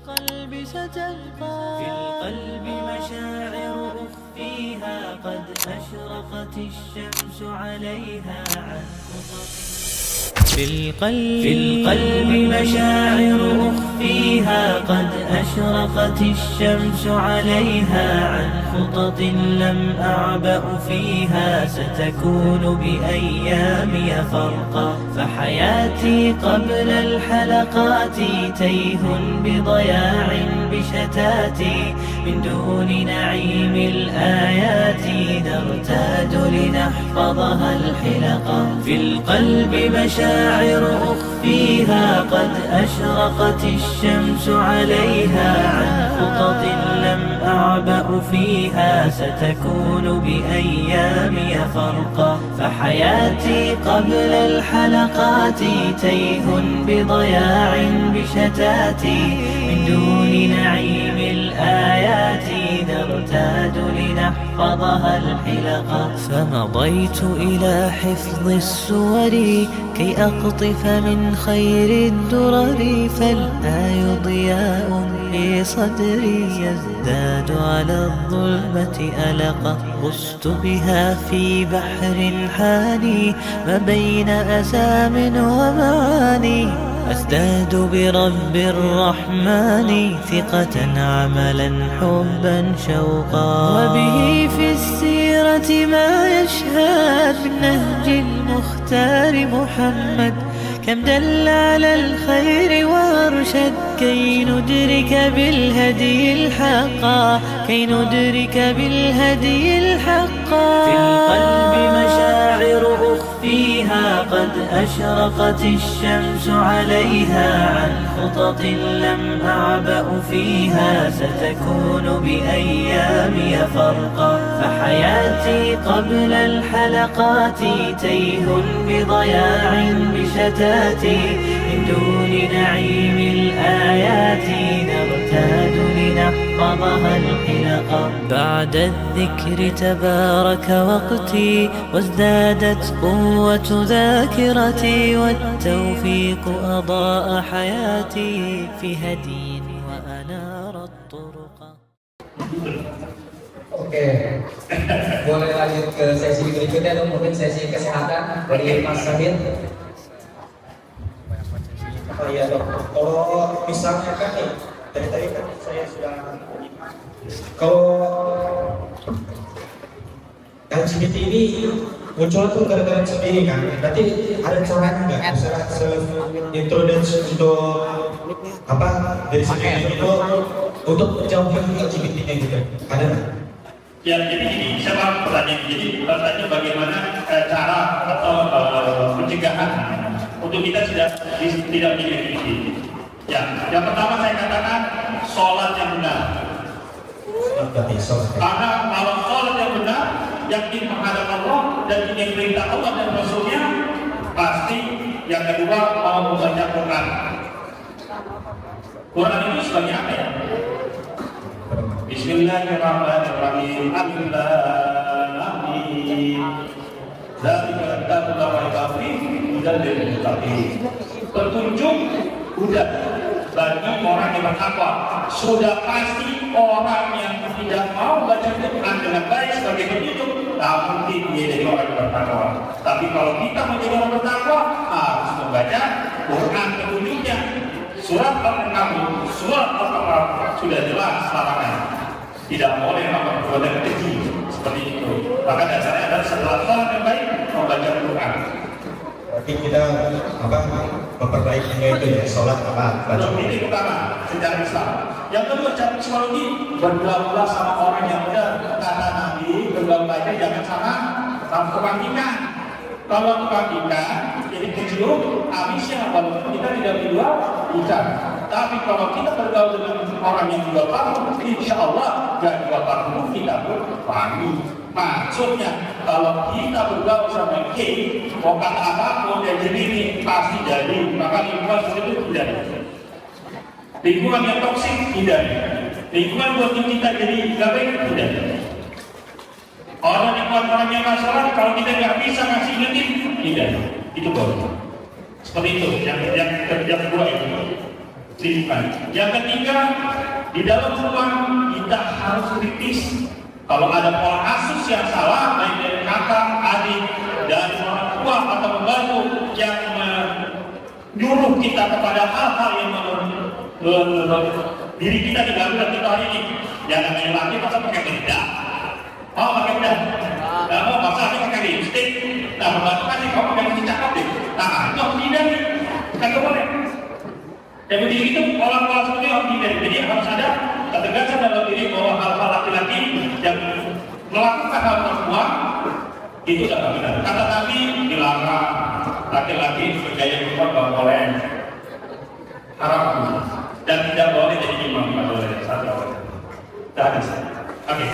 القلب ستبقى في القلب مشاعر أخفيها قد أشرقت الشمس عليها عن خطط في القلب مشاعر أخفيها قد أشرقت الشمس عليها عن خطط لم أعبأ فيها ستكون بأيامي فرقا فحياتي قبل الحلقات تيه بضياع بشتاتي من دون نعيم الآيات نرتاد لنحفظها الحلقا في القلب مشاعر أخفيها قد أشرقت الشمس عليها عن خطط لم أعبأ فيها ستكون بأيامي فرقا فحياتي قبل الحلقات تيه بضياع بشتاتي من دون نعيم الآيات نرتاد لنحفظها الحلقا فمضيت إلى حفظ السور كي أقطف من خير الدرر فالآي ضياء في صدري يزداد على الظلمة ألقا غصت بها في بحر حاني ما بين أسام ومعاني أزداد برب الرحمن ثقة عملا حبا شوقا وبه في السيرة ما يشهد من نهج المختار محمد كم دل على الخير وارشد كي ندرك بالهدي الحقا في القلب مشاعر أخفيها قد أشرقت الشمس عليها عن خطط لم أعبأ فيها ستكون بأيامي فرقا فحياتي قبل الحلقات تيه بضياع بشتاتي من دون نعيم الآيات نرتاد لنحفظها الحلقا بعد الذكر تبارك وقتي وازدادت قوة ذاكرتي والتوفيق أضاء حياتي في هدي وأنار الطرق. Oke, boleh lanjut ke sesi berikutnya dong, mungkin sesi kesehatan dari Mas Sabit. Oh iya dok, kalau misalnya kan nih, dari tadi kan saya sudah kalau LGBT ini muncul tuh gara-gara sendiri kan, berarti ada caranya nggak? Misalnya introduce untuk apa dari sendiri itu untuk menjauhkan LGBT-nya gitu, ada nggak? Ya, jadi ini saya paham pertanyaan. Jadi bertanya bagaimana cara atau pencegahan untuk kita tidak menjadi LGBT. Ya, yang pertama saya katakan sholat yang benar. Karena kalau sholat yang benar, yakin menghadap Allah dan ingin perintah Allah dan Rasulnya, pasti yang kedua mau membaca Quran. Quran itu sebagai apa ya? Bismillahirrahmanirrahim. Alif Lam Mim. Zalikal kitabul la raiba fihi hudan lil muttaqin. Petunjuk hudan bagi orang yang bertakwa. Sudah pasti orang yang tidak mau baca Quran dengan baik sebagai petunjuk, tak mungkin dia jadi orang yang bertakwa. Tapi kalau kita menjadi orang bertakwa, harus membaca Quran petunjuknya. Surat Al-Ankabut, surat Al-Baqarah sudah jelas larangan. Tidak boleh melakukan perbuatan keji seperti itu. Maka dasarnya adalah setelah sholat yang baik membaca Quran. Berarti kita memperbaikinya itu ya, sholat apa? Baca. Ini pertama secara Islam. Yang kedua cara psikologi, bergaullah sama orang yang benar. Kata Nabi, bergaul baiknya jangan sama tukang ikan. Kalau tukang ikan jadi kecium, habisnya walaupun kita tidak menjual ikan. Tapi kalau kita bergaul dengan orang yang jual parfum, insya Allah gak jual parfum kita pun wangi. Maksudnya kalau kita bergaul sama gay, mau kata apapun yang jadi pasti jadi. Maka lingkungan seperti itu tidak. Lingkungan yang toksik tidak. Lingkungan buat kita jadi gak baik tidak. Orang yang buat orang yang masalah, kalau kita nggak bisa ngasih ingetin, tidak. Itu boleh. Seperti itu. Yang kedua itu. selingkuhan. Yang ketiga, di dalam rumah kita harus kritis. Kalau ada pola asuh yang salah, baik dari kakak, adik, dari orang tua atau pembantu yang menyuruh kita kepada hal-hal yang diri kita diganggu dan kita hari ini. Jangan main lagi masa pakai bedak. Oh pakai bedak. Nah, mau masa pakai lipstick. Nah, pembantu kasih kamu pakai lipstick cakep deh. Nah, itu harus dihindari. Kagak boleh. Dan begitu itu pola-pola seperti itu harus dihindari. Jadi harus ada ketegasan dalam diri bahwa hal-hal laki-laki yang melakukan hal perempuan itu tidak benar. Kata Nabi dilarang laki-laki bergaya perempuan tidak boleh, haram dan tidak boleh jadi imam, tidak boleh. Satu. Oke.